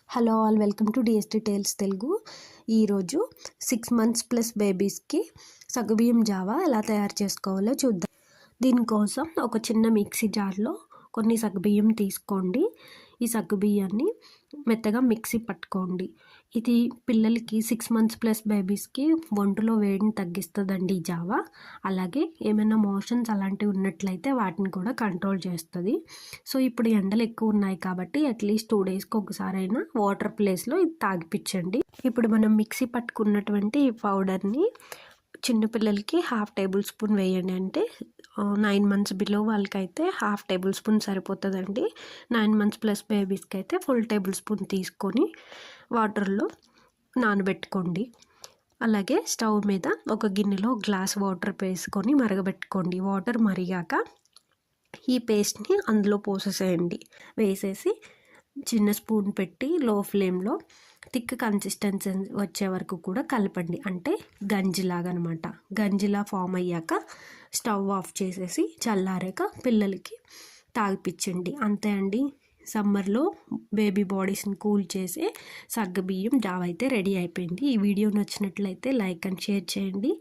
Hello all, welcome to DST tales Telugu. ఈరోజు 6 months plus బేబీస్కి సగ్గుబియ్యం Java ఎలా తయారు చేసుకోవాలో చూద్దాం. దీనికోసం ఒక చిన్న మిక్సీ జార్లో కొన్ని సగ్గుబియ్యం తీసుకోండి. ఈ సగ్గుబియ్యాన్ని మెత్తగా మిక్సీ పట్టుకోండి. ఇది పిల్లలకి 6 months ప్లస్ బేబీస్కి ఒంటిలో వేడిని తగ్గిస్తుందండి ఈ జావా. అలాగే ఏమైనా మోషన్స్ అలాంటివి ఉన్నట్లయితే వాటిని కూడా కంట్రోల్ చేస్తుంది. సో ఇప్పుడు ఎండలు ఎక్కువ ఉన్నాయి కాబట్టి అట్లీస్ట్ 2 daysకి ఒకసారైనా వాటర్ ప్లేస్లో ఇది తాగిపించండి. ఇప్పుడు మనం మిక్సీ పట్టుకున్నటువంటి ఈ పౌడర్ని చిన్నపిల్లలకి 1/2 tablespoon వేయండి. అంటే 9 months బిలో వాళ్ళకైతే 1/2 tablespoon సరిపోతుందండి. 9 months ప్లస్ బేబీస్కి అయితే ఫుల్ tablespoon తీసుకొని వాటర్లో నానబెట్టుకోండి. అలాగే స్టవ్ మీద ఒక గిన్నెలో గ్లాస్ వాటర్ వేసుకొని మరగబెట్టుకోండి. వాటర్ మరిగాక ఈ పేస్ట్ని అందులో పోసేసేయండి. వేసేసి చిన్న స్పూన్ పెట్టి లో ఫ్లేమ్లో థిక్ కన్సిస్టెన్సీ వచ్చే వరకు కూడా కలపండి. అంటే గంజిలాగా అనమాట. గంజిలా ఫామ్ అయ్యాక స్టవ్ ఆఫ్ చేసేసి చల్లారాక పిల్లలకి తాగిపించండి. అంతే అండి. సమ్మర్లో బేబీ బాడీస్ని కూల్ చేసే సగ్గుబియ్యం జావ అయితే రెడీ అయిపోయింది. ఈ వీడియో నచ్చినట్లయితే లైక్ అండ్ షేర్ చేయండి.